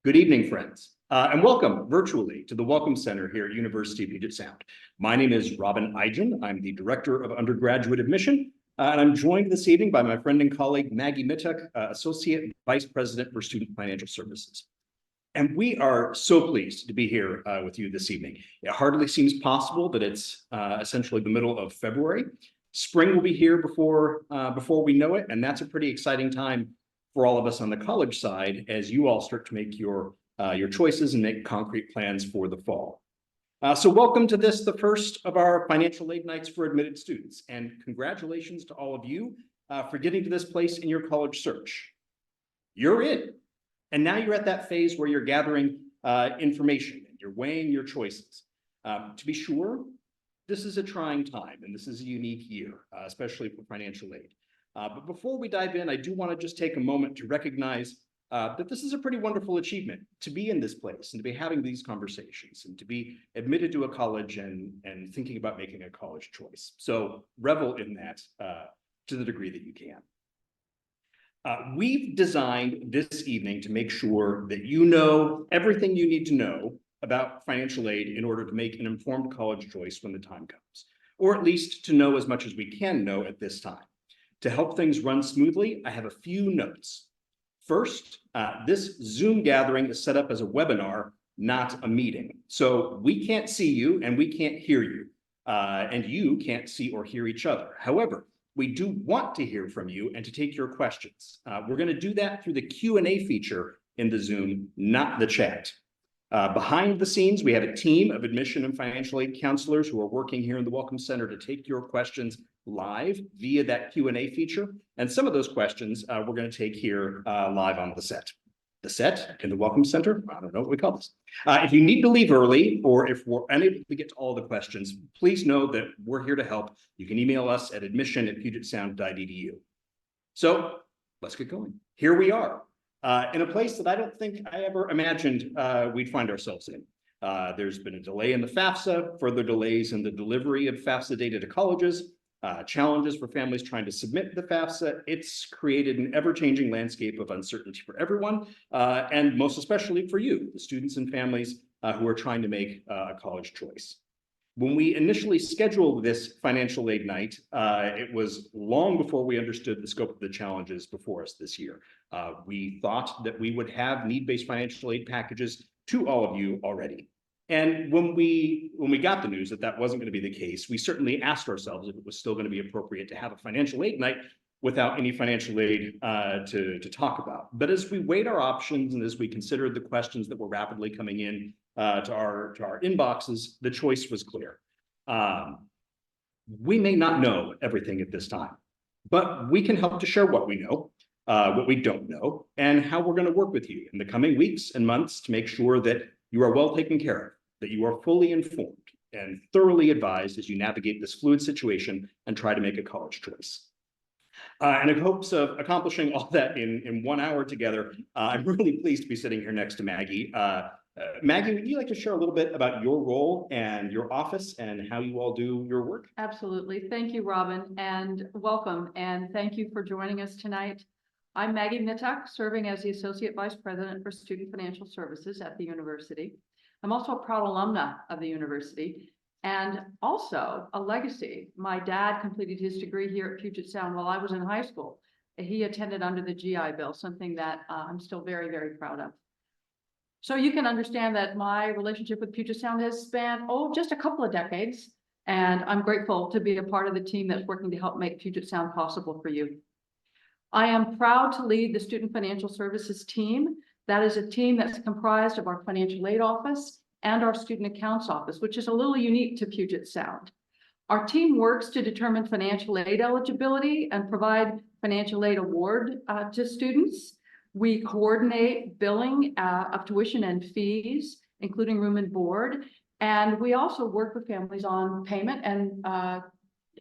Good evening, friends, and welcome virtually to the Welcome Center here at University of Puget Sound. My name is Robin Aijian. I'm the Director of Undergraduate Admission, and I'm joined this evening by my friend and colleague, Maggie Mittuch, Associate Vice President for Student Financial Services. And we are so pleased to be here with you this evening. It hardly seems possible that it's essentially the middle of February. Spring will be here before we know it, and that's a pretty exciting time for all of us on the college side as you all start to make your choices and make concrete plans for the fall. So welcome to this, the first of our financial aid nights for admitted students, and congratulations to all of you for getting to this place in your college search. You're in, and now you're at that phase where you're gathering information and you're weighing your choices. To be sure, this is a trying time and this is a unique year, especially for financial aid. But before we dive in, I do want to just take a moment to recognize that this is a pretty wonderful achievement to be in this place and to be having these conversations and to be admitted to a college and thinking about making a college choice. So revel in that to the degree that you can. We've designed this evening to make sure that you know everything you need to know about financial aid in order to make an informed college choice when the time comes, or at least to know as much as we can know at this time. To help things run smoothly, I have a few notes. First, this Zoom gathering is set up as a webinar, not a meeting. So we can't see you and we can't hear you, and you can't see or hear each other. However, we do want to hear from you and to take your questions. We're going to do that through the Q&A feature in the Zoom, not the chat. Behind the scenes, we have a team of admission and financial aid counselors who are working here in the Welcome Center to take your questions live via that Q&A feature. And some of those questions we're going to take here live on the set. The set in the Welcome Center, I don't know what we call this. If you need to leave early or if we're unable to get to all the questions, please know that we're here to help. You can email us at admission@pugetsound.edu. So let's get going. Here we are in a place that I don't think I ever imagined we'd find ourselves in. There's been a delay in the FAFSA, further delays in the delivery of FAFSA data to colleges, challenges for families trying to submit the FAFSA. It's created an ever-changing landscape of uncertainty for everyone, and most especially for you, the students and families who are trying to make a college choice. When we initially scheduled this financial aid night, it was long before we understood the scope of the challenges before us this year. We thought that we would have need-based financial aid packages to all of you already. And when we got the news that that wasn't going to be the case, we certainly asked ourselves if it was still going to be appropriate to have a financial aid night without any financial aid to talk about. But as we weighed our options and as we considered the questions that were rapidly coming in to our inboxes, the choice was clear. We may not know everything at this time, but we can help to share what we know, what we don't know, and how we're going to work with you in the coming weeks and months to make sure that you are well taken care of, that you are fully informed and thoroughly advised as you navigate this fluid situation and try to make a college choice. And in hopes of accomplishing all that in 1 hour together, I'm really pleased to be sitting here next to Maggie. Maggie, would you like to share a little bit about your role and your office and how you all do your work? Absolutely. Thank you, Robin, and welcome. And thank you for joining us tonight. I'm Maggie Mittuch, serving as the Associate Vice President for Student Financial Services at the university. I'm also a proud alumna of the university and also a legacy. My dad completed his degree here at Puget Sound while I was in high school. He attended under the GI Bill, something that I'm still very, very proud of. So you can understand that my relationship with Puget Sound has spanned, just a couple of decades. And I'm grateful to be a part of the team that's working to help make Puget Sound possible for you. I am proud to lead the Student Financial Services team. That is a team that's comprised of our financial aid office and our student accounts office, which is a little unique to Puget Sound. Our team works to determine financial aid eligibility and provide financial aid award to students. We coordinate billing of tuition and fees, including room and board. And we also work with families on payment and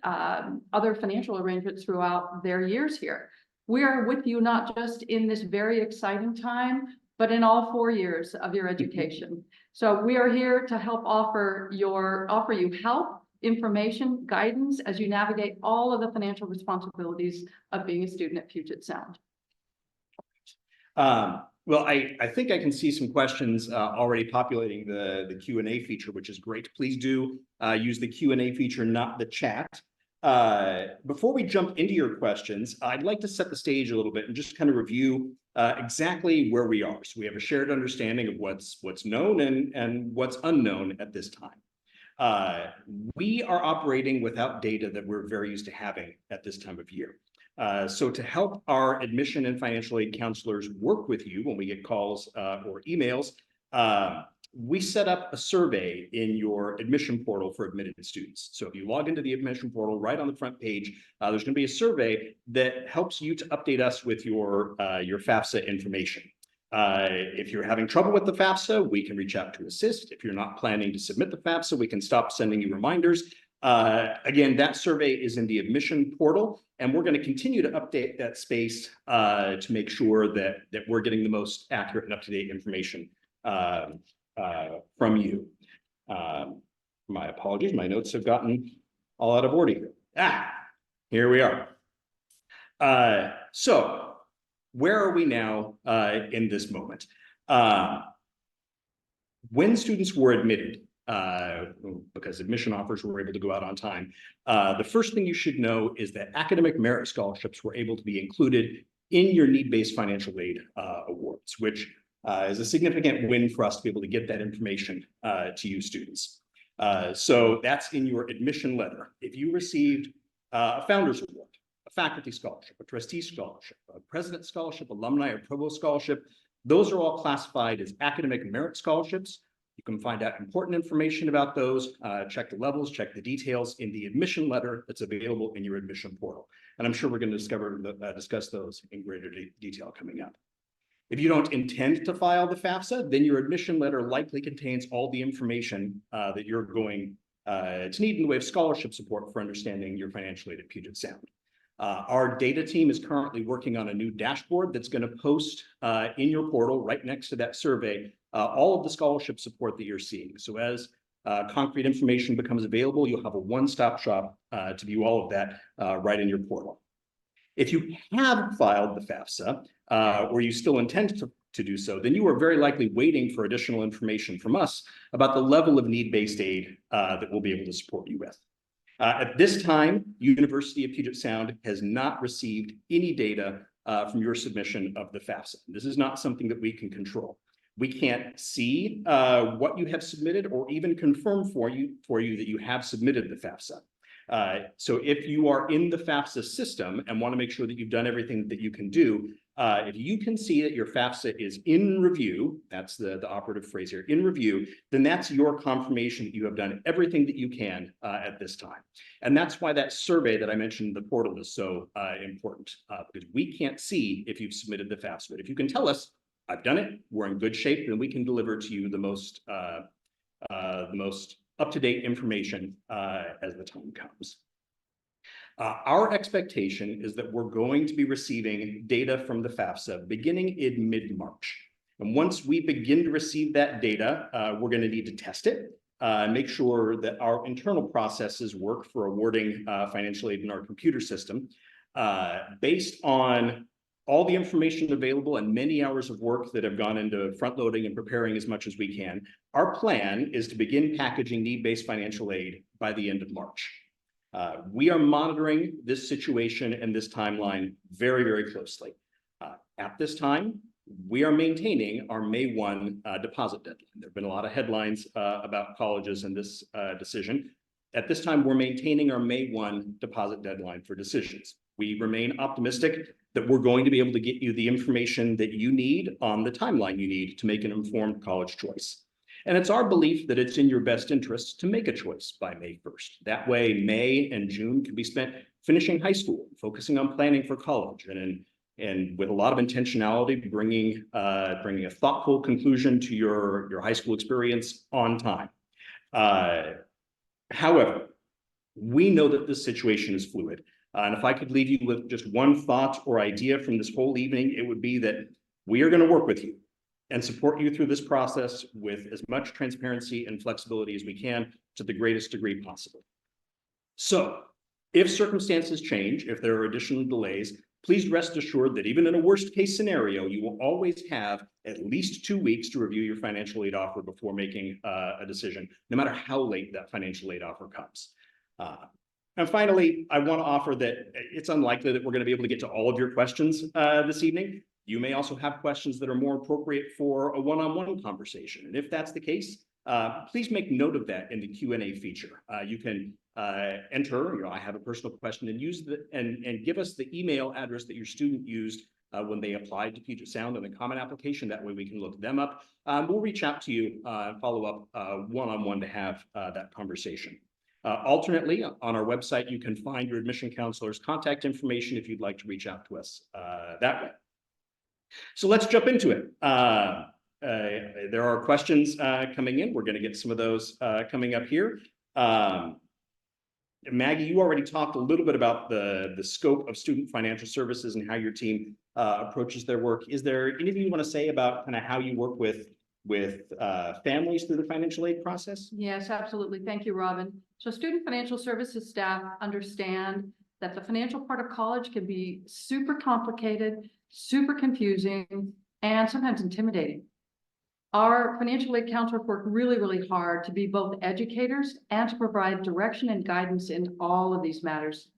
other financial arrangements throughout their years here. We are with you not just in this very exciting time, but in all 4 years of your education. So we are here to help offer you help, information, guidance as you navigate all of the financial responsibilities of being a student at Puget Sound. Well, I think I can see some questions already populating the Q&A feature, which is great. Please do use the Q&A feature, not the chat. Before we jump into your questions, I'd like to set the stage a little bit and just kind of review exactly where we are. So we have a shared understanding of what's known and what's unknown at this time. We are operating without data that we're very used to having at this time of year. So to help our admission and financial aid counselors work with you when we get calls or emails, we set up a survey in your admission portal for admitted students. So if you log into the admission portal, right on the front page, there's going to be a survey that helps you to update us with your FAFSA information. If you're having trouble with the FAFSA, we can reach out to assist. If you're not planning to submit the FAFSA, we can stop sending you reminders. Again, that survey is in the admission portal, and we're going to continue to update that space to make sure that we're getting the most accurate and up-to-date information from you. My apologies, my notes have gotten all out of order here. Here we are. So where are we now in this moment? When students were admitted, because admission offers were able to go out on time, the first thing you should know is that academic merit scholarships were able to be included in your need-based financial aid awards, which is a significant win for us to be able to get that information to you students. So that's in your admission letter. If you received a Founders Award, a faculty scholarship, a trustee scholarship, a president scholarship, alumni or provost scholarship, those are all classified as academic merit scholarships. You can find out important information about those, check the levels, check the details in the admission letter that's available in your admission portal. And I'm sure we're going to discuss those in greater detail coming up. If you don't intend to file the FAFSA, then your admission letter likely contains all the information that you're going to need in the way of scholarship support for understanding your financial aid at Puget Sound. Our data team is currently working on a new dashboard that's going to post in your portal right next to that survey all of the scholarship support that you're seeing. So as concrete information becomes available, you'll have a one-stop shop to view all of that right in your portal. If you have filed the FAFSA or you still intend to do so, then you are very likely waiting for additional information from us about the level of need-based aid that we'll be able to support you with. At this time, University of Puget Sound has not received any data from your submission of the FAFSA. This is not something that we can control. We can't see what you have submitted or even confirm for you that you have submitted the FAFSA. So if you are in the FAFSA system and want to make sure that you've done everything that you can do, if you can see that your FAFSA is in review, that's the operative phrase here, in review, then that's your confirmation that you have done everything that you can at this time. And that's why that survey that I mentioned in the portal is so important, because we can't see if you've submitted the FAFSA. But if you can tell us, I've done it, we're in good shape, then we can deliver to you the most up-to-date information as the time comes. Our expectation is that we're going to be receiving data from the FAFSA beginning in mid-March. And once we begin to receive that data, we're going to need to test it, make sure that our internal processes work for awarding financial aid in our computer system. Based on all the information available and many hours of work that have gone into front-loading and preparing as much as we can, our plan is to begin packaging need-based financial aid by the end of March. We are monitoring this situation and this timeline very, very closely. At this time, we are maintaining our May 1 deposit deadline. There have been a lot of headlines about colleges and this decision. At this time, we're maintaining our May 1 deposit deadline for decisions. We remain optimistic that we're going to be able to get you the information that you need on the timeline you need to make an informed college choice. And it's our belief that it's in your best interest to make a choice by May 1st. That way, May and June can be spent finishing high school, focusing on planning for college, and with a lot of intentionality, bringing a thoughtful conclusion to your high school experience on time. However, we know that this situation is fluid. And if I could leave you with just one thought or idea from this whole evening, it would be that we are going to work with you and support you through this process with as much transparency and flexibility as we can to the greatest degree possible. So if circumstances change, if there are additional delays, Please rest assured that even in a worst case scenario, you will always have at least 2 weeks to review your financial aid offer before making a decision, no matter how late that financial aid offer comes. And finally, I want to offer that it's unlikely that we're going to be able to get to all of your questions this evening. You may also have questions that are more appropriate for a one-on-one conversation. And if that's the case, please make note of that in the Q&A feature. You can enter, I have a personal question, and use and give us the email address that your student used when they applied to Puget Sound in the Common Application. That way we can look them up. We'll reach out to you and follow up one-on-one to have that conversation. Alternately, on our website, you can find your admission counselor's contact information if you'd like to reach out to us that way. So let's jump into it. There are questions coming in. We're going to get some of those coming up here. Maggie, you already talked a little bit about the scope of student financial services and how your team approaches their work. Is there anything you want to say about kind of how you work with families through the financial aid process? Yes, absolutely. Thank you, Robin. So student financial services staff understand that the financial part of college can be super complicated, super confusing, and sometimes intimidating. Our financial aid counselors work really, really hard to be both educators and to provide direction and guidance in all of these matters.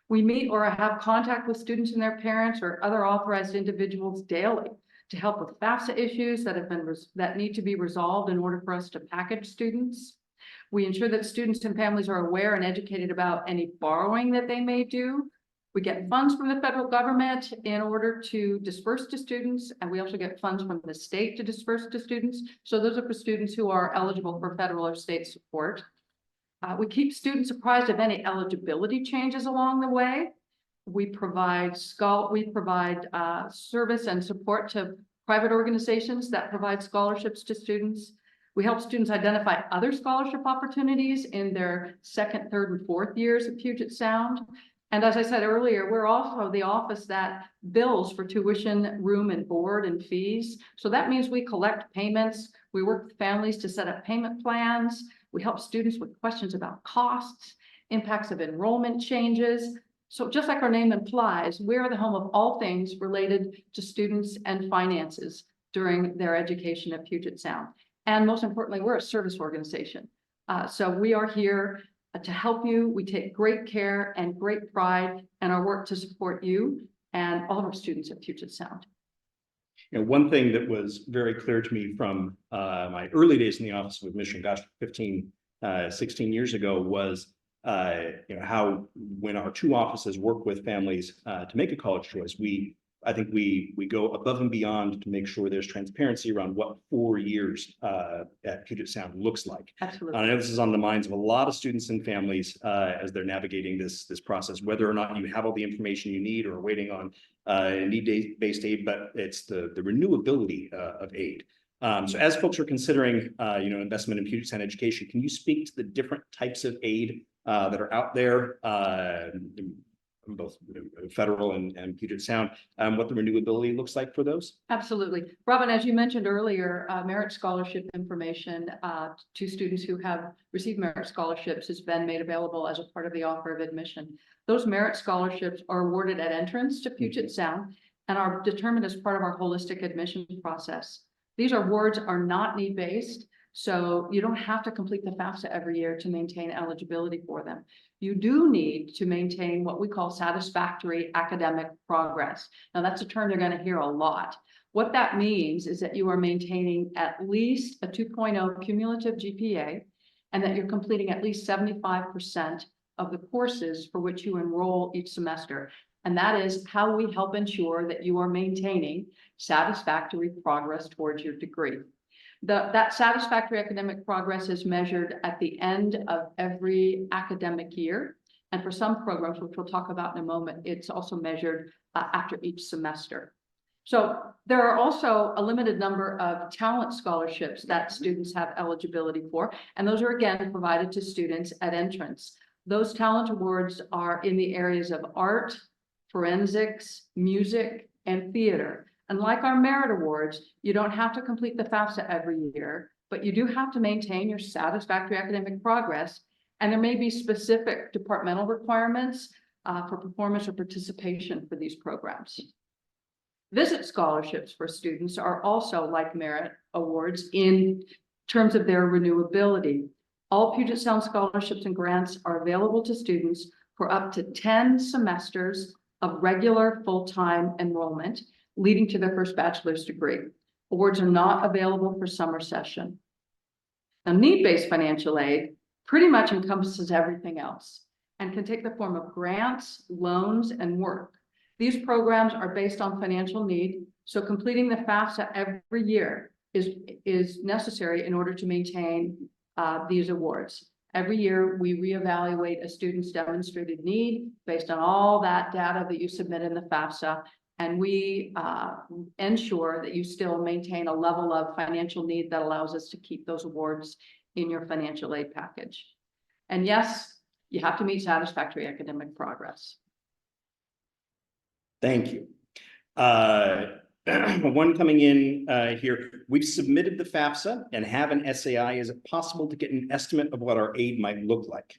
We meet or have contact with students and their parents or other authorized individuals daily to help with FAFSA issues that need to be resolved in order for us to package students. We ensure that students and families are aware and educated about any borrowing that they may do. We get funds from the federal government in order to disperse to students, and we also get funds from the state to disperse to students. So those are for students who are eligible for federal or state support. We keep students apprised of any eligibility changes along the way. We provide service and support to private organizations that provide scholarships to students. We help students identify other scholarship opportunities in their second, third, and fourth years at Puget Sound. And as I said earlier, we're also the office that bills for tuition, room and board and fees. So that means we collect payments. We work with families to set up payment plans. We help students with questions about costs, impacts of enrollment changes. So just like our name implies, we're the home of all things related to students and finances during their education at Puget Sound. And most importantly, we're a service organization. So we are here to help you. We take great care and great pride in our work to support you and all of our students at Puget Sound. One thing that was very clear to me from my early days in the Office of Admission, 16 years ago, was how when our two offices work with families to make a college choice, I think we go above and beyond to make sure there's transparency around what 4 years at Puget Sound looks like. Absolutely. I know this is on the minds of a lot of students and families as they're navigating this process, whether or not you have all the information you need or are waiting on need-based aid, but it's the renewability of aid. So as folks are considering investment in Puget Sound education, can you speak to the different types of aid that are out there, both federal and Puget Sound, what the renewability looks like for those? Absolutely. Robin, as you mentioned earlier, merit scholarship information to students who have received merit scholarships has been made available as a part of the offer of admission. Those merit scholarships are awarded at entrance to Puget Sound and are determined as part of our holistic admission process. These awards are not need-based, so you don't have to complete the FAFSA every year to maintain eligibility for them. You do need to maintain what we call satisfactory academic progress. Now, that's a term you're going to hear a lot. What that means is that you are maintaining at least a 2.0 cumulative GPA and that you're completing at least 75% of the courses for which you enroll each semester. And that is how we help ensure that you are maintaining satisfactory progress towards your degree. That satisfactory academic progress is measured at the end of every academic year. And for some programs, which we'll talk about in a moment, it's also measured after each semester. So there are also a limited number of talent scholarships that students have eligibility for. And those are again provided to students at entrance. Those talent awards are in the areas of art, forensics, music, and theater. And like our merit awards, you don't have to complete the FAFSA every year, but you do have to maintain your satisfactory academic progress. And there may be specific departmental requirements for performance or participation for these programs. Visit scholarships for students are also like merit awards in terms of their renewability. All Puget Sound scholarships and grants are available to students for up to 10 semesters of regular full-time enrollment, leading to their first bachelor's degree. Awards are not available for summer session. Now, need-based financial aid pretty much encompasses everything else and can take the form of grants, loans, and work. These programs are based on financial need, so completing the FAFSA every year is necessary in order to maintain these awards. Every year, we reevaluate a student's demonstrated need based on all that data that you submit in the FAFSA, and we ensure that you still maintain a level of financial need that allows us to keep those awards in your financial aid package. And yes, you have to meet satisfactory academic progress. Thank you. One coming in here. We've submitted the FAFSA and have an SAI. Is it possible to get an estimate of what our aid might look like?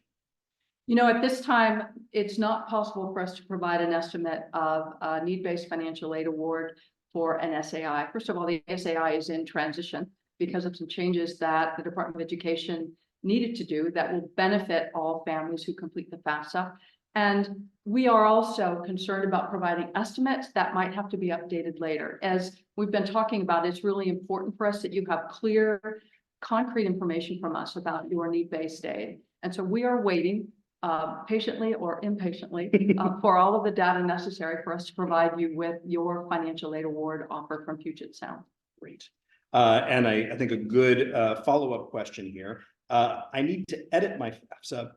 You know, at this time, it's not possible for us to provide an estimate of a need-based financial aid award for an SAI. First of all, the SAI is in transition because of some changes that the Department of Education needed to do that will benefit all families who complete the FAFSA. And we are also concerned about providing estimates that might have to be updated later. As we've been talking about, it's really important for us that you have clear, concrete information from us about your need-based aid. And so we are waiting patiently or impatiently for all of the data necessary for us to provide you with your financial aid award offer from Puget Sound. Great. And I think a good follow-up question here. I need to edit my FAFSA,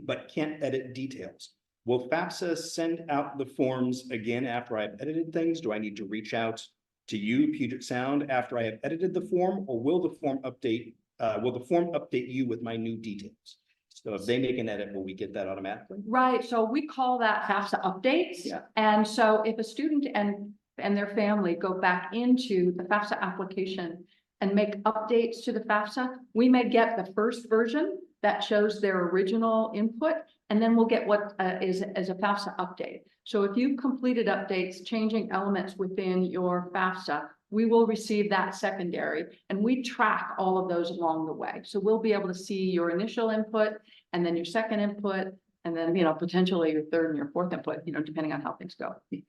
but can't edit details. Will FAFSA send out the forms again after I've edited things? Do I need to reach out to you, Puget Sound, after I have edited the form, or will the form update? Will the form update you with my new details? So if they make an edit, will we get that automatically? Right. So we call that FAFSA updates. Yeah. And so if a student and their family go back into the FAFSA application and make updates to the FAFSA, we may get the first version that shows their original input, and then we'll get what is a FAFSA update. So if you've completed updates, changing elements within your FAFSA, we will receive that secondary, and we track all of those along the way. So we'll be able to see your initial input, and then your second input, and then, potentially your third and your fourth input, depending on how things go. It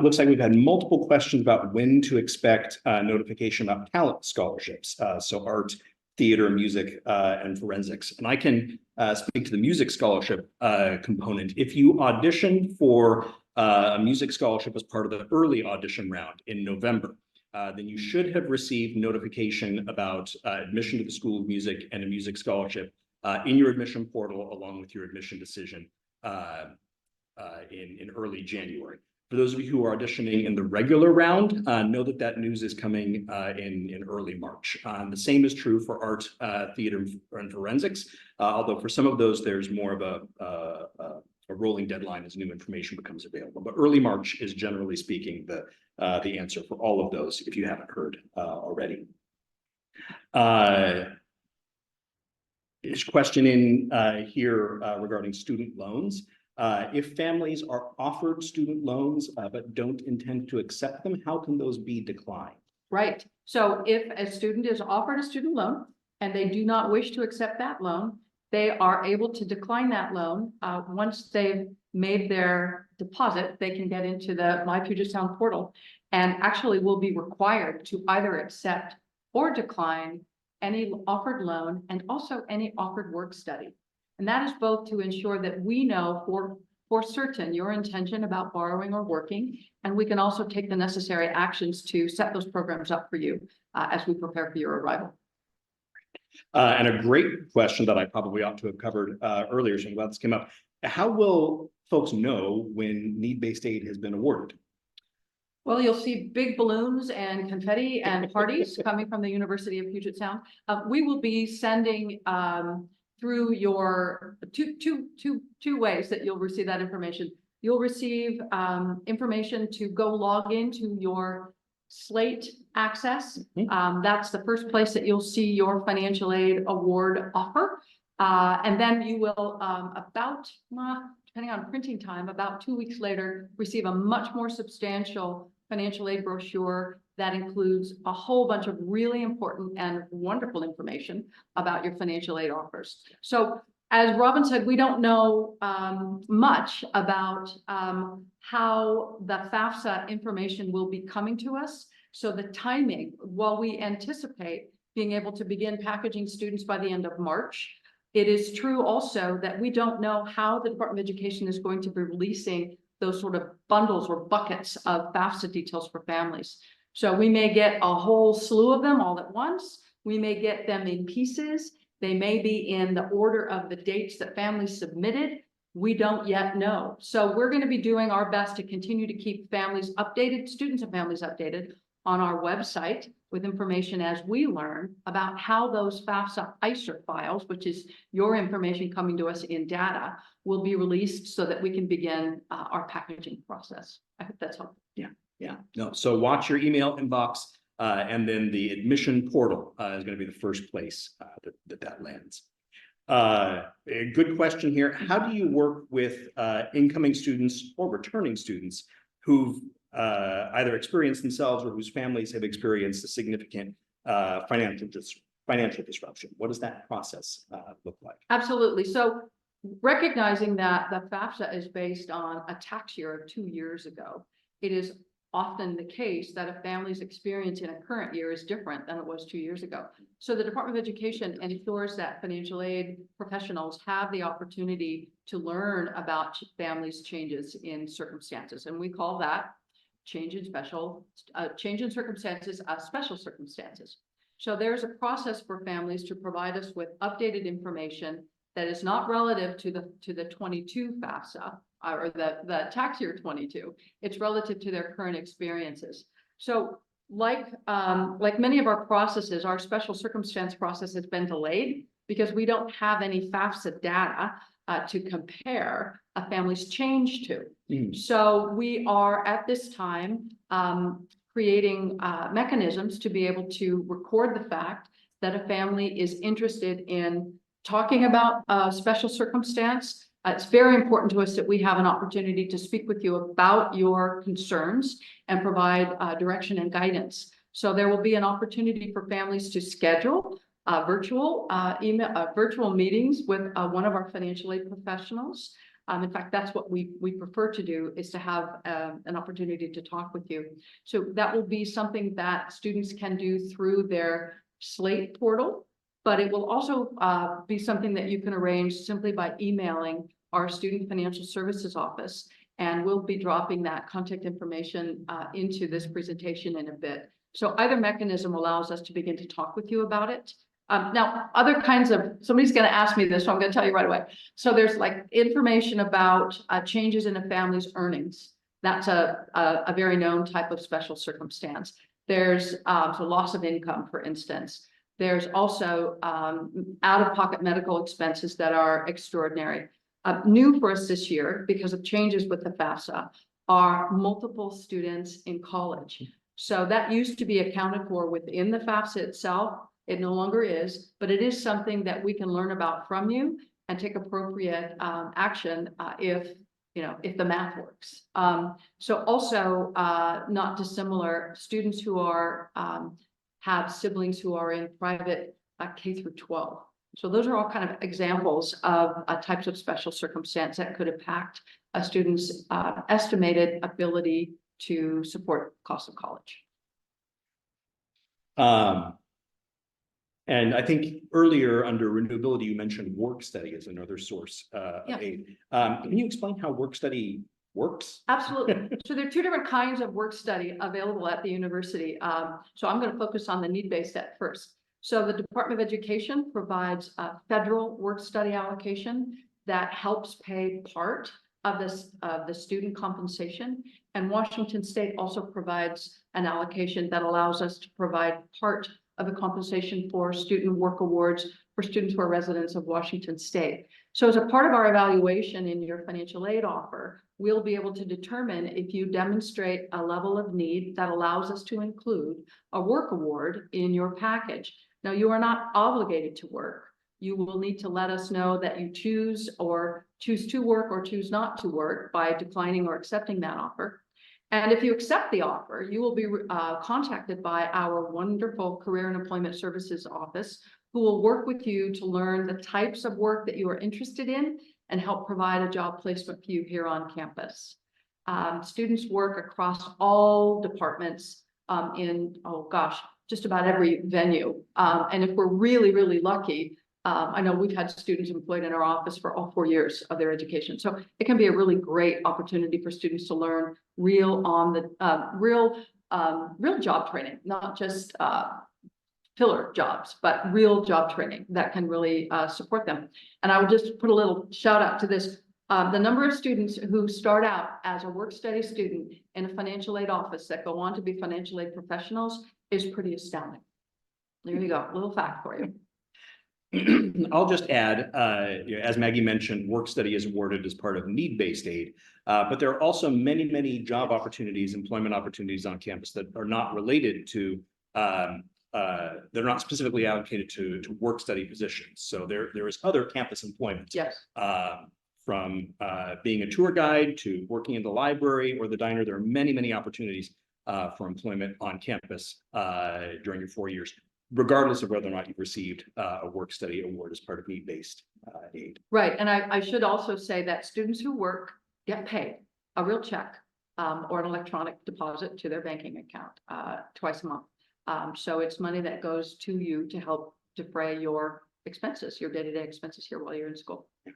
looks like we've had multiple questions about when to expect notification about talent scholarships. So art, theater, music, and forensics. And I can speak to the music scholarship component. If you auditioned for a music scholarship as part of the early audition round in November, then you should have received notification about admission to the School of Music and a music scholarship in your admission portal, along with your admission decision in early January. For those of you who are auditioning in the regular round, know that news is coming in early March. The same is true for art, theater, and forensics, although for some of those, there's more of a rolling deadline as new information becomes available. But early March is, generally speaking, the answer for all of those, if you haven't heard already. There's a question in here regarding student loans. If families are offered student loans but don't intend to accept them, how can those be declined? Right. So if a student is offered a student loan and they do not wish to accept that loan, they are able to decline that loan. Once they've made their deposit, they can get into the My Puget Sound portal and actually will be required to either accept or decline any offered loan and also any offered work study. And that is both to ensure that we know for certain your intention about borrowing or working, and we can also take the necessary actions to set those programs up for you as we prepare for your arrival. And a great question that I probably ought to have covered earlier, so I'm glad this came up. How will folks know when need-based aid has been awarded? Well, you'll see big balloons and confetti and parties coming from the University of Puget Sound. We will be sending through your two ways that you'll receive that information. You'll receive information to go log into your Slate access. That's the first place that you'll see your financial aid award offer. And then you will, depending on printing time, about 2 weeks later, receive a much more substantial financial aid brochure that includes a whole bunch of really important and wonderful information about your financial aid offers. So as Robin said, we don't know much about how the FAFSA information will be coming to us. So the timing, while we anticipate being able to begin packaging students by the end of March, it is true also that we don't know how the Department of Education is going to be releasing those sort of bundles or buckets of FAFSA details for families. So we may get a whole slew of them all at once. We may get them in pieces. They may be in the order of the dates that families submitted. We don't yet know. So we're going to be doing our best to continue to keep families updated, students and families updated on our website with information as we learn about how those FAFSA ICER files, which is your information coming to us in data, will be released so that we can begin our packaging process. I hope that's helpful. Yeah. No. So watch your email inbox, and then the admission portal is going to be the first place that lands. A good question here. How do you work with incoming students or returning students who've either experienced themselves or whose families have experienced a significant financial disruption? What does that process look like? Absolutely. So recognizing that the FAFSA is based on a tax year of 2 years ago, it is often the case that a family's experience in a current year is different than it was 2 years ago. So the Department of Education ensures that financial aid professionals have the opportunity to learn about families' changes in circumstances. And we call that change in circumstances, special circumstances. So there's a process for families to provide us with updated information that is not relative to the 22 FAFSA or the tax year 22. It's relative to their current experiences. So like many of our processes, our special circumstance process has been delayed because we don't have any FAFSA data to compare a family's change to. So we are at this time creating mechanisms to be able to record the fact that a family is interested in talking about a special circumstance. It's very important to us that we have an opportunity to speak with you about your concerns and provide direction and guidance. So there will be an opportunity for families to schedule virtual meetings with one of our financial aid professionals. In fact, that's what we prefer to do, is to have an opportunity to talk with you. So that will be something that students can do through their Slate portal, but it will also be something that you can arrange simply by emailing our Student Financial Services office, and we'll be dropping that contact information into this presentation in a bit. So either mechanism allows us to begin to talk with you about it. Now, other kinds of, somebody's going to ask me this, so I'm going to tell you right away. So there's like information about changes in a family's earnings. That's a very known type of special circumstance. There's so loss of income, for instance. There's also out-of-pocket medical expenses that are extraordinary. New for us this year, because of changes with the FAFSA, are multiple students in college. So that used to be accounted for within the FAFSA itself. It no longer is, but it is something that we can learn about from you and take appropriate action if the math works. So also not dissimilar, students who are have siblings who are in private K through 12. So those are all kind of examples of types of special circumstance that could impact a student's estimated ability to support cost of college. And I think earlier under renewability, you mentioned work study as another source of aid. Can you explain how work study works? Absolutely. So there are two different kinds of work study available at the university. So I'm going to focus on the need-based at first. So the Department of Education provides a federal work study allocation that helps pay part of the student compensation. And Washington State also provides an allocation that allows us to provide part of the compensation for student work awards for students who are residents of Washington State. So as a part of our evaluation in your financial aid offer, we'll be able to determine if you demonstrate a level of need that allows us to include a work award in your package. Now, you are not obligated to work, you will need to let us know that you choose to work or choose not to work by declining or accepting that offer. And if you accept the offer, you will be contacted by our wonderful Career and Employment Services office, who will work with you to learn the types of work that you are interested in and help provide a job placement for you here on campus. Students work across all departments in, oh gosh, just about every venue. And if we're really, really lucky, I know we've had students employed in our office for all 4 years of their education. So it can be a really great opportunity for students to learn real job training, not just filler jobs, but real job training that can really support them. And I will just put a little shout out to this. The number of students who start out as a work study student in a financial aid office that go on to be financial aid professionals is pretty astounding. There you go, a little fact for you. I'll just add, as Maggie mentioned, work study is awarded as part of need-based aid, but there are also many, many job opportunities, employment opportunities on campus that are not related to, they're not specifically allocated to work study positions. So there is other campus employment. Yes. From being a tour guide to working in the library or the diner, there are many, many opportunities for employment on campus during your 4 years, regardless of whether or not you've received a work study award as part of need-based aid. Right, and I should also say that students who work get paid a real check or an electronic deposit to their banking account twice a month. So it's money that goes to you to help defray your expenses, your day-to-day expenses here while you're in school. Yeah,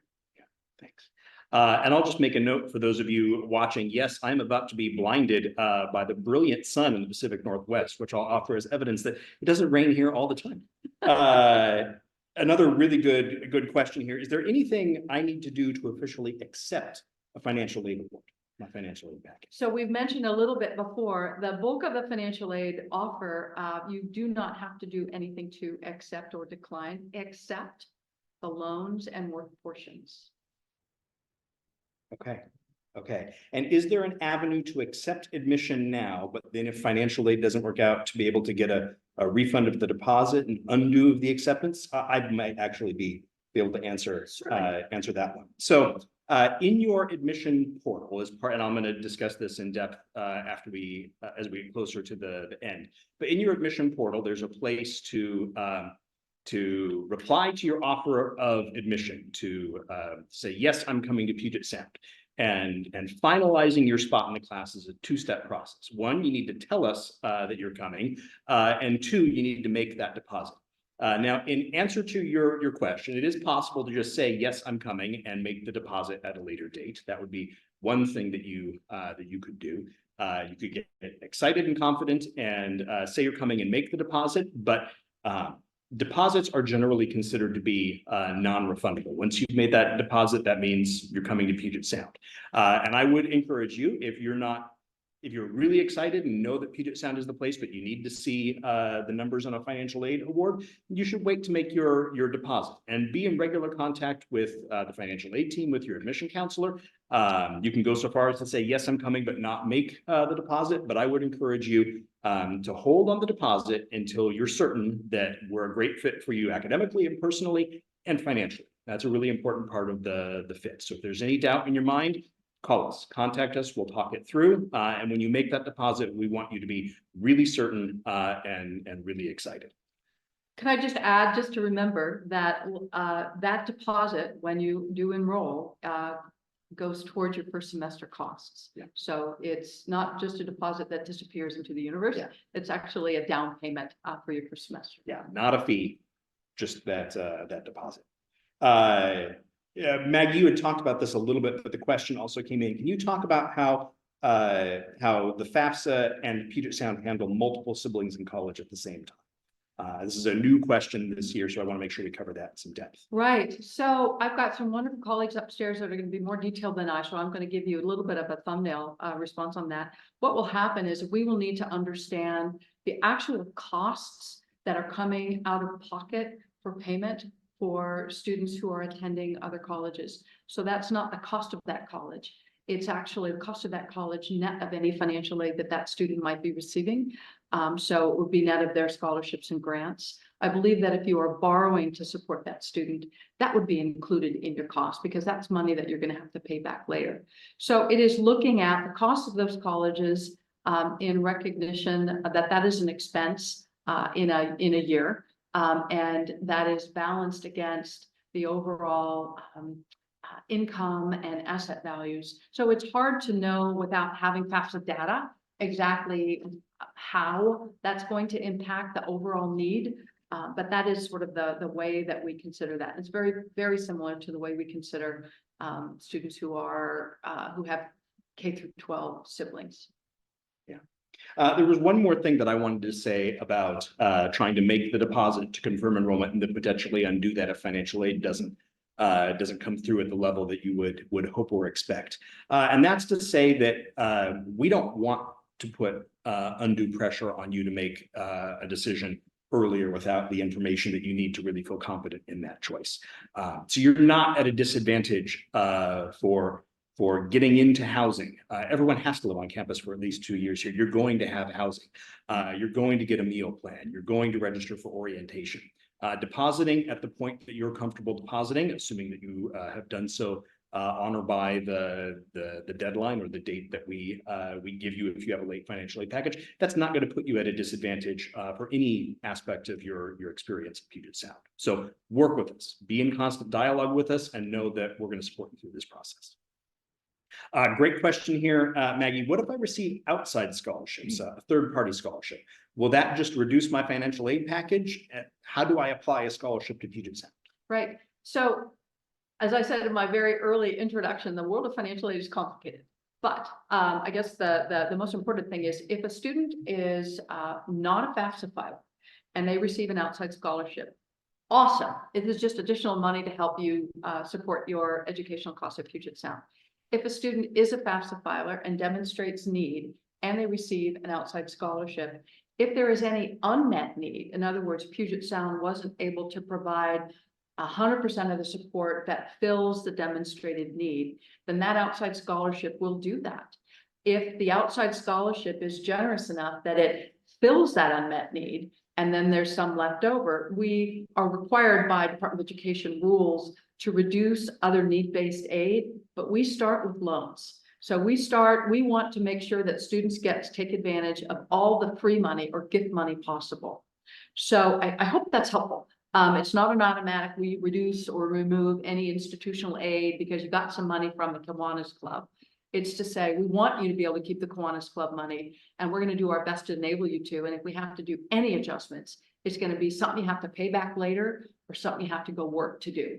thanks. And I'll just make a note for those of you watching. Yes, I'm about to be blinded by the brilliant sun in the Pacific Northwest, which I'll offer as evidence that it doesn't rain here all the time. Another really good question here. Is there anything I need to do to officially accept a financial aid award, my financial aid package? So we've mentioned a little bit before, the bulk of the financial aid offer, you do not have to do anything to accept or decline, except the loans and work portions. Okay. And is there an avenue to accept admission now, but then if financial aid doesn't work out, to be able to get a refund of the deposit and undo of the acceptance? I might actually be able to answer that one. So in your admission portal as part, and I'm going to discuss this in depth after as we get closer to the end. But in your admission portal, there's a place to reply to your offer of admission, to say, yes, I'm coming to Puget Sound. And finalizing your spot in the class is a two-step process. One, you need to tell us that you're coming, and two, you need to make that deposit. Now, in answer to your question, it is possible to just say, yes, I'm coming, and make the deposit at a later date. That would be one thing that you could do. You could get excited and confident and say you're coming and make the deposit, but deposits are generally considered to be non-refundable. Once you've made that deposit, that means you're coming to Puget Sound. And I would encourage you, if you're really excited and know that Puget Sound is the place, but you need to see the numbers on a financial aid award, you should wait to make your deposit and be in regular contact with the financial aid team, with your admission counselor. You can go so far as to say, yes, I'm coming, but not make the deposit. But I would encourage you to hold on the deposit until you're certain that we're a great fit for you academically and personally and financially. That's a really important part of the fit. So if there's any doubt in your mind, call us, contact us, we'll talk it through. And when you make that deposit, we want you to be really certain and really excited. Can I just add, just to remember that that deposit, when you do enroll, goes towards your first semester costs. Yeah. So it's not just a deposit that disappears into the universe. Yeah. It's actually a down payment for your first semester. Yeah, not a fee, just that deposit. Maggie, you had talked about this a little bit, but the question also came in. Can you talk about how the FAFSA and Puget Sound handle multiple siblings in college at the same time? This is a new question this year, so I want to make sure we cover that in some depth. Right. So I've got some wonderful colleagues upstairs that are going to be more detailed than I, so I'm going to give you a little bit of a thumbnail response on that. What will happen is we will need to understand the actual costs that are coming out of pocket for payment for students who are attending other colleges. So that's not the cost of that college. It's actually the cost of that college net of any financial aid that that student might be receiving. So it would be net of their scholarships and grants. I believe that if you are borrowing to support that student, that would be included in your cost because that's money that you're going to have to pay back later. So it is looking at the cost of those colleges in recognition that that is an expense in a year, and that is balanced against the overall income and asset values. So it's hard to know without having FAFSA data exactly how that's going to impact the overall need. But that is sort of the way that we consider that. It's very, very similar to the way we consider students who are who have K through 12 siblings. Yeah. There was one more thing that I wanted to say about trying to make the deposit to confirm enrollment and then potentially undo that if financial aid doesn't come through at the level that you would hope or expect. And that's to say that we don't want to put undue pressure on you to make a decision earlier without the information that you need to really feel confident in that choice. So you're not at a disadvantage for getting into housing. Everyone has to live on campus for at least 2 years here. You're going to have housing. You're going to get a meal plan. You're going to register for orientation. Depositing at the point that you're comfortable depositing, assuming that you have done so on or by the deadline or the date that we give you if you have a late financial aid package, that's not going to put you at a disadvantage for any aspect of your experience at Puget Sound. So work with us, be in constant dialogue with us, and know that we're going to support you through this process. Great question here, Maggie. What if I receive outside scholarships, a third-party scholarship? Will that just reduce my financial aid package? How do I apply a scholarship to Puget Sound? Right. So, as I said in my very early introduction, the world of financial aid is complicated. But I guess the most important thing is if a student is not a FAFSA filer and they receive an outside scholarship, awesome. It is just additional money to help you support your educational costs at Puget Sound. If a student is a FAFSA filer and demonstrates need and they receive an outside scholarship, if there is any unmet need, in other words, Puget Sound wasn't able to provide 100% of the support that fills the demonstrated need, then that outside scholarship will do that. If the outside scholarship is generous enough that it fills that unmet need, and then there's some left over, we are required by Department of Education rules to reduce other need-based aid, but we start with loans. So we want to make sure that students get to take advantage of all the free money or gift money possible. So I hope that's helpful. It's not an automatic, we reduce or remove any institutional aid because you got some money from the Kiwanis Club. It's to say, we want you to be able to keep the Kiwanis Club money, and we're going to do our best to enable you to. And if we have to do any adjustments, it's going to be something you have to pay back later or something you have to go work to do.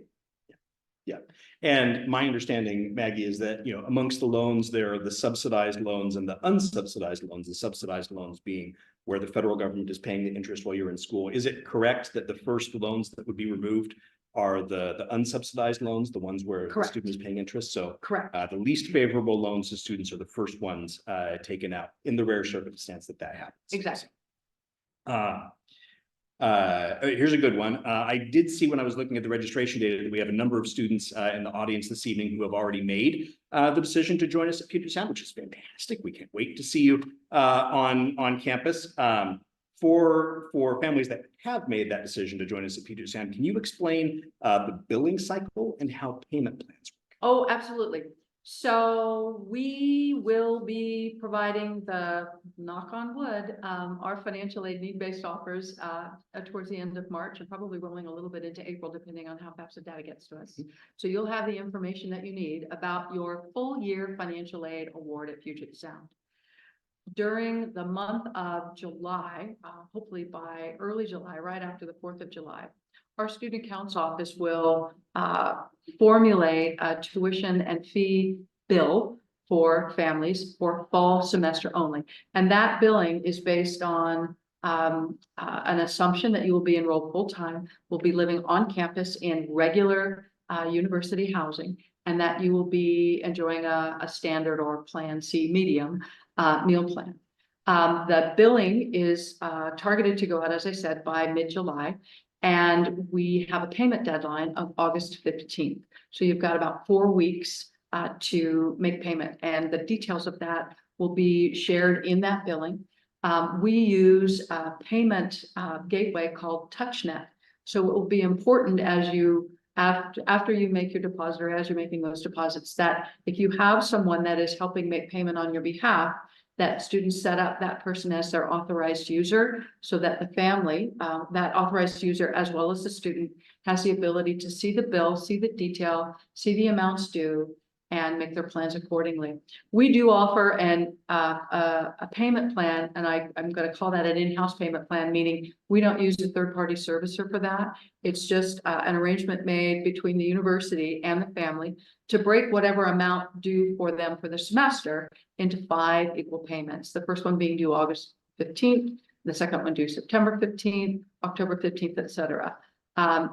Yeah. And my understanding, Maggie, is that, amongst the loans, there are the subsidized loans and the unsubsidized loans, the subsidized loans being where the federal government is paying the interest while you're in school. Is it correct that the first loans that would be removed are the unsubsidized loans, the ones where Correct. the student is paying interest? So Correct. The least favorable loans to students are the first ones taken out in the rare circumstance that happens. Exactly. Here's a good one. I did see when I was looking at the registration data that we have a number of students in the audience this evening who have already made the decision to join us at Puget Sound, which is fantastic. We can't wait to see you on campus. For families that have made that decision to join us at Puget Sound, can you explain the billing cycle and how payment plans work? Oh, absolutely. So we will be providing the, knock on wood, our financial aid need-based offers towards the end of March and probably rolling a little bit into April, depending on how FAFSA data gets to us. So you'll have the information that you need about your full year financial aid award at Puget Sound. During the month of July, hopefully by early July, right after the 4th of July, our student accounts office will formulate a tuition and fee bill for families for fall semester only. And that billing is based on an assumption that you will be enrolled full-time, will be living on campus in regular university housing, and that you will be enjoying a standard or Plan C medium meal plan. The billing is targeted to go out, as I said, by mid-July. And we have a payment deadline of August 15th. So you've got about 4 weeks to make payment, and the details of that will be shared in that billing. We use a payment gateway called TouchNet. So it will be important as you, after you make your deposit or as you're making those deposits, that if you have someone that is helping make payment on your behalf, that students set up that person as their authorized user, so that the family, that authorized user, as well as the student, has the ability to see the bill, see the detail, see the amounts due, and make their plans accordingly. We do offer a payment plan, and I'm going to call that an in-house payment plan, meaning we don't use a third-party servicer for that. It's just an arrangement made between the university and the family to break whatever amount due for them for the semester into 5 equal payments. The first one being due August 15th, the second one due September 15th, October 15th, etc.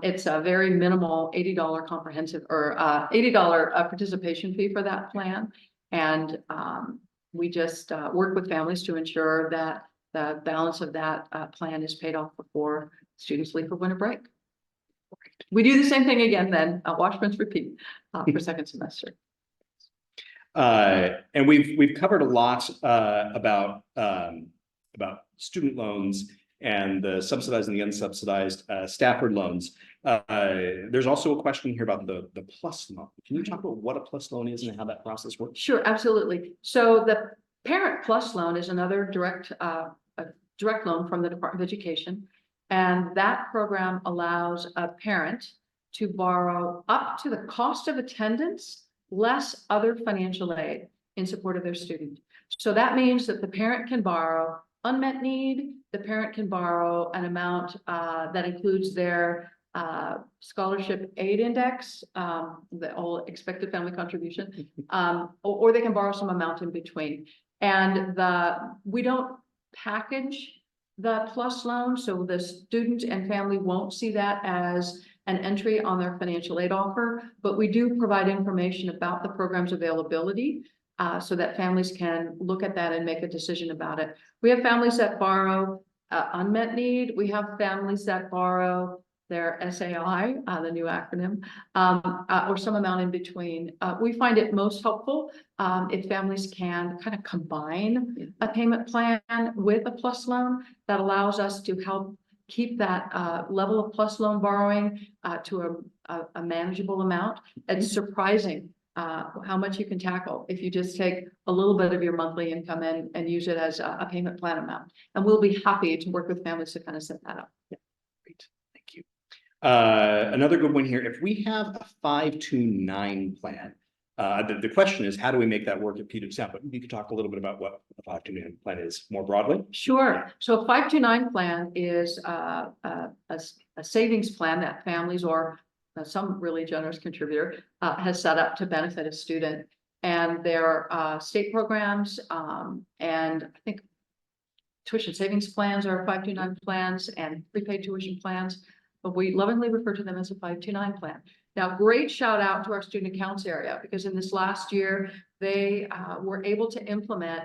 It's a very minimal $80 comprehensive or $80 participation fee for that plan. And we just work with families to ensure that the balance of that plan is paid off before students leave for winter break. We do the same thing again then, wash, rinse, repeat for second semester. And we've covered a lot about student loans and the subsidized and the unsubsidized Stafford loans. There's also a question here about the PLUS loan. Can you talk about what a PLUS loan is and how that process works? Sure, absolutely. So the Parent PLUS loan is another direct loan from the Department of Education. And that program allows a parent to borrow up to the cost of attendance, less other financial aid in support of their student. So that means that the parent can borrow unmet need. The parent can borrow an amount that includes their scholarship aid index, the all expected family contribution, or they can borrow some amount in between. And we don't package the PLUS loan, so the student and family won't see that as an entry on their financial aid offer, but we do provide information about the program's availability so that families can look at that and make a decision about it. We have families that borrow unmet need. We have families that borrow their SAI, the new acronym, or some amount in between. We find it most helpful if families can kind of combine a payment plan with a PLUS loan. That allows us to help keep that level of PLUS loan borrowing to a manageable amount. It's surprising how much you can tackle if you just take a little bit of your monthly income and use it as a payment plan amount. And we'll be happy to work with families to kind of set that up. Yeah, great, thank you. Another good one here. If we have a 529 plan, the question is, how do we make that work at Puget Sound? But you could talk a little bit about what a 529 plan is more broadly. Sure. So a 529 plan is a savings plan that families or some really generous contributor has set up to benefit a student. And there are state programs and I think tuition savings plans are 529 plans and prepaid tuition plans, but we lovingly refer to them as a 529 plan. Now, great shout out to our student accounts area, because in this last year, they were able to implement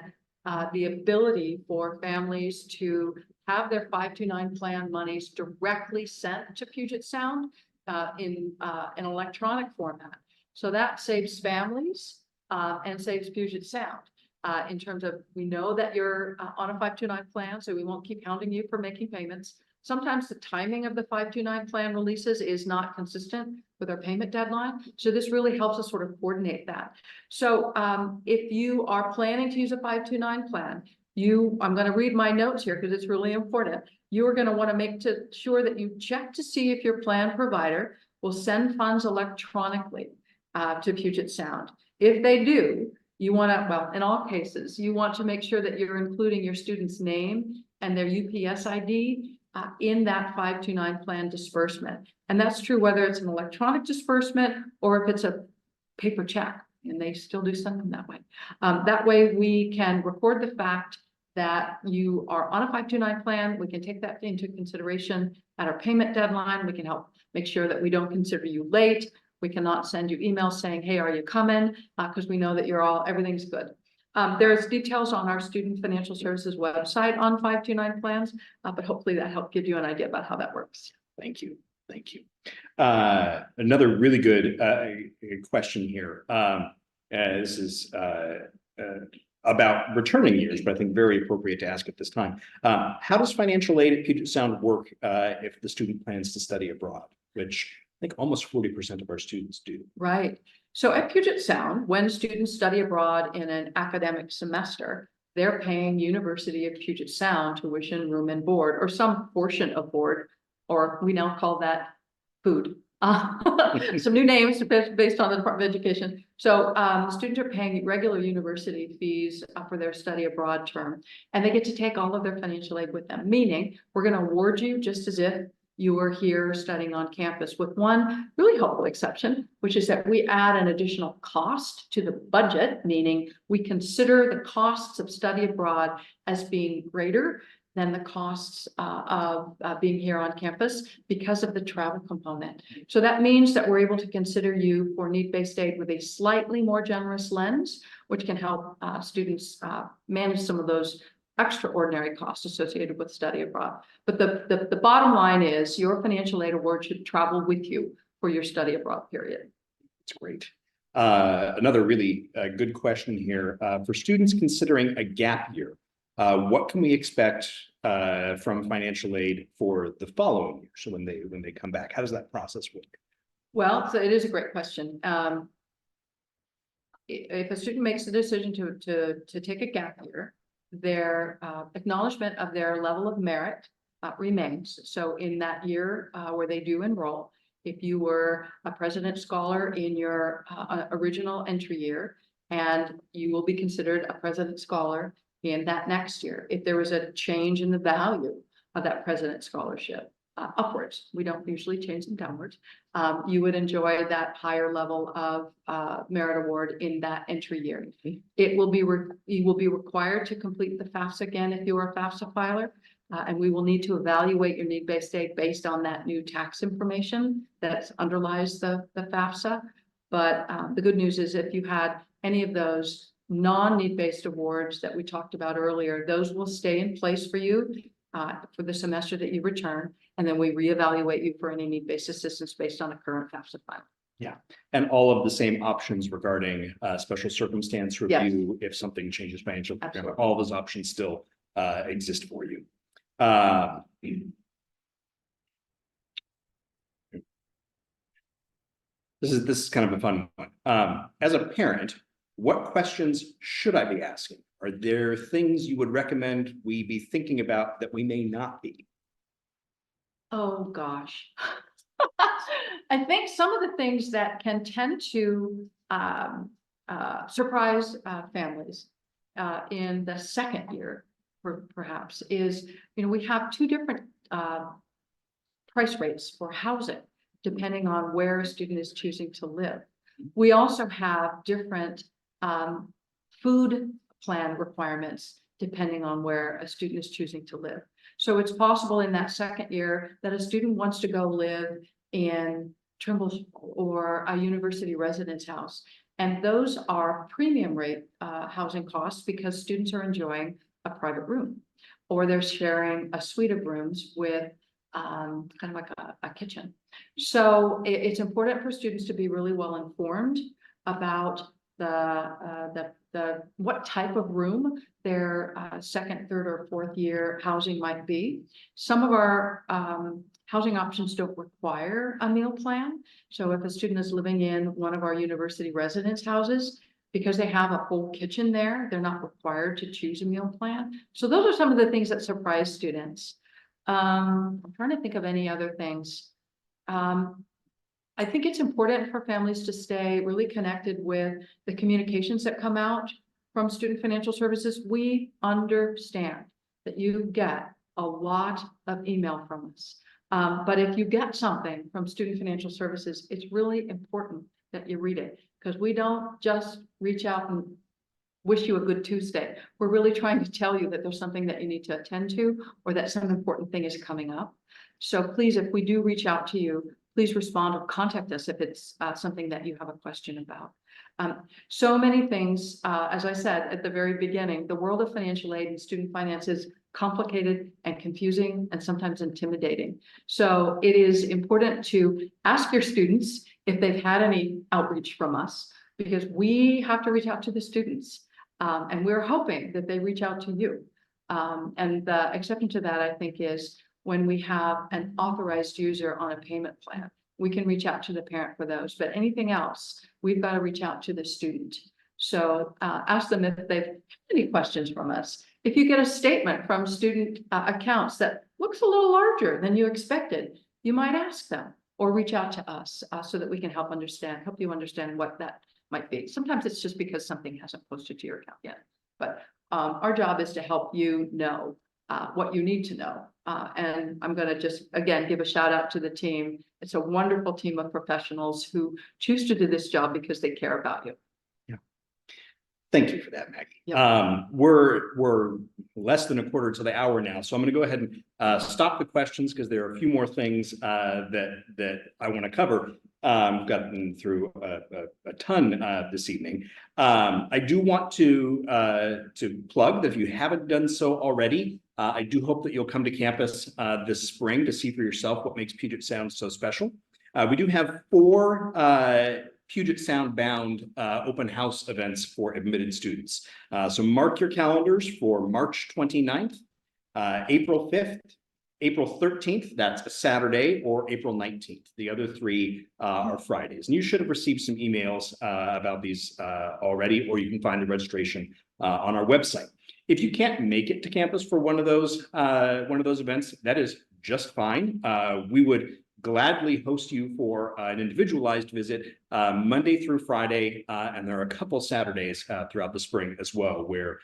the ability for families to have their 529 plan monies directly sent to Puget Sound in an electronic format. So that saves families and saves Puget Sound in terms of, we know that you're on a 529 plan, so we won't keep hounding you for making payments. Sometimes the timing of the 529 plan releases is not consistent with our payment deadline. So this really helps us sort of coordinate that. So if you are planning to use a 529 plan, I'm going to read my notes here because it's really important. You are going to want to make sure that you check to see if your plan provider will send funds electronically to Puget Sound. If they do, you want to, well, in all cases, you want to make sure that you're including your student's name and their UPS ID in that 529 plan disbursement. And that's true whether it's an electronic disbursement or if it's a paper check, and they still do send them that way. That way we can record the fact that you are on a 529 plan. We can take that into consideration at our payment deadline. We can help make sure that we don't consider you late. We cannot send you emails saying, hey, are you coming? Because we know that everything's good. There's details on our Student Financial Services website on 529 plans, but hopefully that helped give you an idea about how that works. Thank you. Thank you. Another really good question here. This is about returning years, but I think very appropriate to ask at this time. How does financial aid at Puget Sound work if the student plans to study abroad, which I think almost 40% of our students do? Right. So at Puget Sound, when students study abroad in an academic semester, they're paying University of Puget Sound tuition, room and board, or some portion of board, or we now call that food. Some new names based on the Department of Education. So students are paying regular university fees for their study abroad term, and they get to take all of their financial aid with them, meaning we're going to award you just as if you were here studying on campus, with one really helpful exception, which is that we add an additional cost to the budget, meaning we consider the costs of study abroad as being greater than the costs of being here on campus because of the travel component. So that means that we're able to consider you for need-based aid with a slightly more generous lens, which can help students manage some of those extraordinary costs associated with study abroad. But the bottom line is your financial aid award should travel with you for your study abroad period. That's great. Another really good question here. For students considering a gap year, what can we expect from financial aid for the following year? So when they come back, how does that process work? Well, so it is a great question. If a student makes the decision to take a gap year, their acknowledgement of their level of merit remains. So in that year where they do enroll, if you were a President Scholar in your original entry year, and you will be considered a President Scholar in that next year. If there was a change in the value of that President Scholarship upwards, we don't usually change them downwards, you would enjoy that higher level of merit award in that entry year. You will be required to complete the FAFSA again if you are a FAFSA filer, and we will need to evaluate your need-based aid based on that new tax information that underlies the FAFSA. But the good news is if you had any of those non-need-based awards that we talked about earlier, those will stay in place for you for the semester that you return, and then we reevaluate you for any need-based assistance based on a current FAFSA file. Yeah, and all of the same options regarding special circumstance review, if something changes financial, all those options still exist for you. This is kind of a fun one. As a parent, what questions should I be asking? Are there things you would recommend we be thinking about that we may not be? Oh, gosh. I think some of the things that can tend to surprise families in the second year, perhaps, is, we have two different price rates for housing, depending on where a student is choosing to live. We also have different food plan requirements depending on where a student is choosing to live. So it's possible in that second year that a student wants to go live in Trimble or a university residence house. And those are premium rate housing costs because students are enjoying a private room, or they're sharing a suite of rooms with kind of like a kitchen. So it's important for students to be really well informed about what type of room their second, third, or fourth year housing might be. Some of our housing options don't require a meal plan. So if a student is living in one of our university residence houses, because they have a full kitchen there, they're not required to choose a meal plan. So those are some of the things that surprise students. I'm trying to think of any other things. I think it's important for families to stay really connected with the communications that come out from Student Financial Services. We understand that you get a lot of email from us. But if you get something from Student Financial Services, it's really important that you read it, because we don't just reach out and wish you a good Tuesday. We're really trying to tell you that there's something that you need to attend to, or that some important thing is coming up. So please, if we do reach out to you, please respond or contact us if it's something that you have a question about. So many things, as I said at the very beginning, the world of financial aid and student finance is complicated and confusing and sometimes intimidating. So it is important to ask your students if they've had any outreach from us, because we have to reach out to the students. And we're hoping that they reach out to you. And the exception to that, I think, is when we have an authorized user on a payment plan, we can reach out to the parent for those, but anything else, we've got to reach out to the student. So ask them if they've had any questions from us. If you get a statement from student accounts that looks a little larger than you expected, you might ask them or reach out to us so that we can help you understand what that might be. Sometimes it's just because something hasn't posted to your account yet, but our job is to help you know what you need to know. And I'm going to just, again, give a shout out to the team. It's a wonderful team of professionals who choose to do this job because they care about you. Thank you for that, Maggie. Yep. We're less than a quarter to the hour now, so I'm going to go ahead and stop the questions because there are a few more things that I want to cover. I've gotten through a ton this evening. I do want to plug that if you haven't done so already, I do hope that you'll come to campus this spring to see for yourself what makes Puget Sound so special. We do have 4 Puget Sound bound open house events for admitted students. So mark your calendars for March 29th, April 5th, April 13th, that's a Saturday, or April 19th. The other 3 are Fridays. And you should have received some emails about these already, or you can find the registration on our website. If you can't make it to campus for one of those events, that is just fine. We would gladly host you for an individualized visit Monday through Friday, and there are a couple Saturdays throughout the spring as well where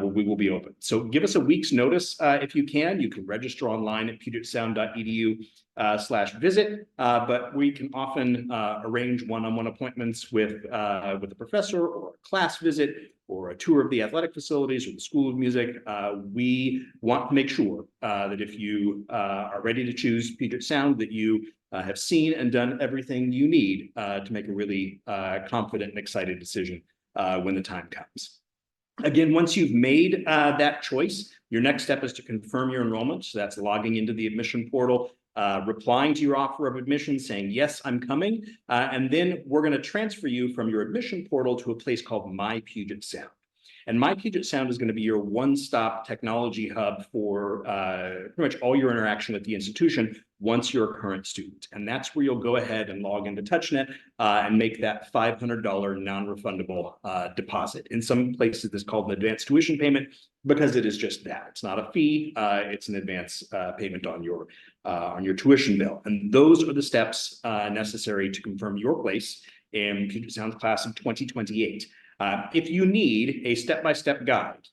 we will be open. So give us a week's notice if you can. You can register online at pugetsound.edu/visit, but we can often arrange one-on-one appointments with a professor or a class visit or a tour of the athletic facilities or the School of Music. We want to make sure that if you are ready to choose Puget Sound, that you have seen and done everything you need to make a really confident and excited decision when the time comes. Again, once you've made that choice, your next step is to confirm your enrollment. So that's logging into the admission portal, replying to your offer of admission, saying, yes, I'm coming. And then we're going to transfer you from your admission portal to a place called My Puget Sound. And My Puget Sound is going to be your one-stop technology hub for pretty much all your interaction with the institution once you're a current student. And that's where you'll go ahead and log into TouchNet and make that $500 non-refundable deposit. In some places, it's called an advanced tuition payment because it is just that. It's not a fee. It's an advance payment on your tuition bill. And those are the steps necessary to confirm your place in Puget Sound's class of 2028. If you need a step-by-step guide,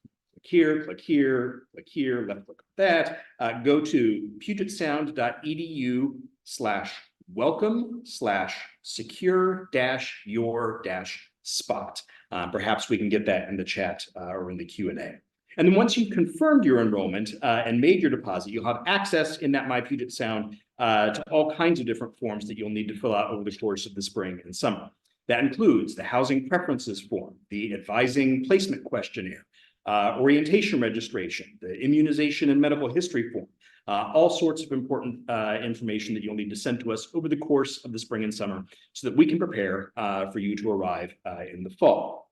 click here, left click on that, go to pugetsound.edu/welcome/secure-your-spot. Perhaps we can get that in the chat or in the Q&A. And then once you've confirmed your enrollment and made your deposit, you'll have access in that My Puget Sound to all kinds of different forms that you'll need to fill out over the course of the spring and summer. That includes the housing preferences form, the advising placement questionnaire, orientation registration, the immunization and medical history form, all sorts of important information that you'll need to send to us over the course of the spring and summer so that we can prepare for you to arrive in the fall.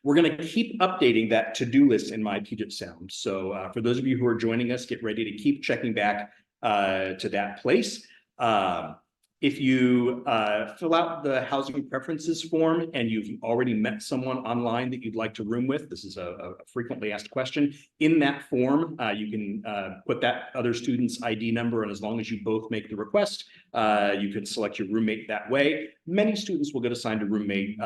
We're going to keep updating that to-do list in My Puget Sound. So for those of you who are joining us, get ready to keep checking back to that place. If you fill out the housing preferences form and you've already met someone online that you'd like to room with, this is a frequently asked question. In that form, you can put that other student's ID number, and as long as you both make the request, you can select your roommate that way. Many students will get assigned a roommate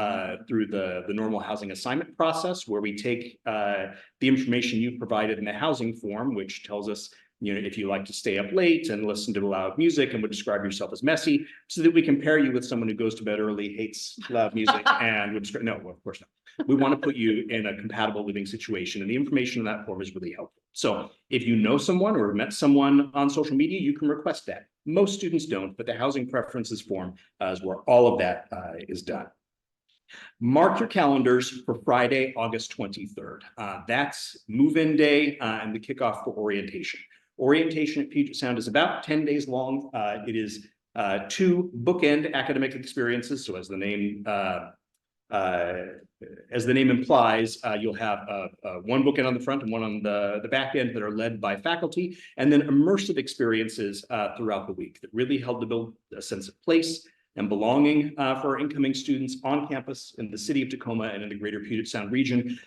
through the normal housing assignment process, where we take the information you provided in the housing form, which tells us if you like to stay up late and listen to loud music and would describe yourself as messy, so that we can pair you with someone who goes to bed early, hates loud music, and would describe, no, of course not. We want to put you in a compatible living situation, and the information in that form is really helpful. So if you know someone or met someone on social media, you can request that. Most students don't, but the housing preferences form is where all of that is done. Mark your calendars for Friday, August 23rd. That's move-in day and the kickoff for orientation. Orientation at Puget Sound is about 10 days long. It is 2 bookend academic experiences. So as the name as the name implies, you'll have one bookend on the front and one on the back end that are led by faculty, and then immersive experiences throughout the week that really help to build a sense of place and belonging for our incoming students on campus in the city of Tacoma and in the greater Puget Sound region,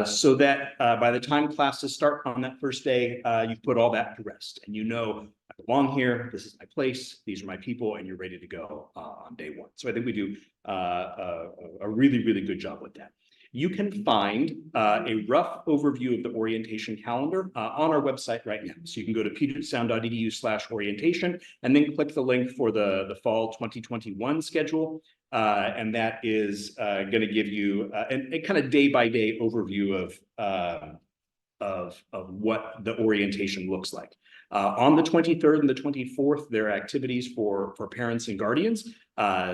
so that by the time classes start on that first day, you've put all that to rest and you know, I belong here, this is my place, these are my people, and you're ready to go on day one. So I think we do a really, really good job with that. You can find a rough overview of the orientation calendar on our website right now. So you can go to pugetsound.edu/orientation and then click the link for the fall 2021 schedule. And that is going to give you a kind of day-by-day overview of what the orientation looks like. On the 23rd and the 24th, there are activities for parents and guardians.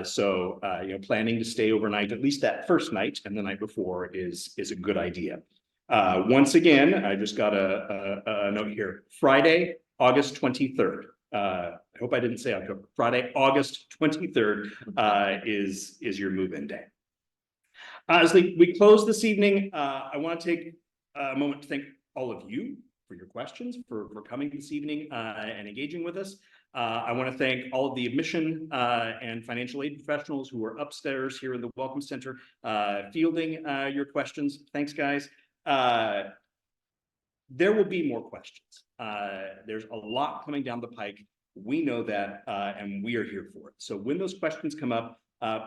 So planning to stay overnight, at least that first night and the night before is a good idea. Once again, I just got a note here. Friday, August 23rd. I hope I didn't say October. Friday, August 23rd is your move-in day. As we close this evening, I want to take a moment to thank all of you for your questions, for coming this evening and engaging with us. I want to thank all of the admission and financial aid professionals who are upstairs here in the Welcome Center fielding your questions. Thanks, guys. There will be more questions. There's a lot coming down the pike. We know that, and we are here for it. So when those questions come up,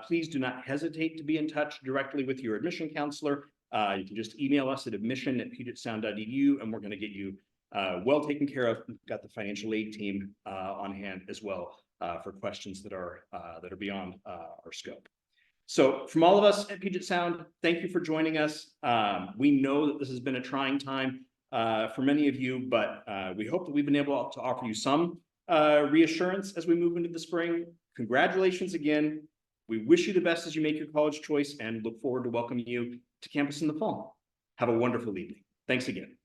please do not hesitate to be in touch directly with your admission counselor. You can just email us at admission@pugetsound.edu, and we're going to get you well taken care of. We've got the financial aid team on hand as well for questions that are beyond our scope. So from all of us at Puget Sound, thank you for joining us. We know that this has been a trying time for many of you, but we hope that we've been able to offer you some reassurance as we move into the spring. Congratulations again. We wish you the best as you make your college choice and look forward to welcoming you to campus in the fall. Have a wonderful evening. Thanks again.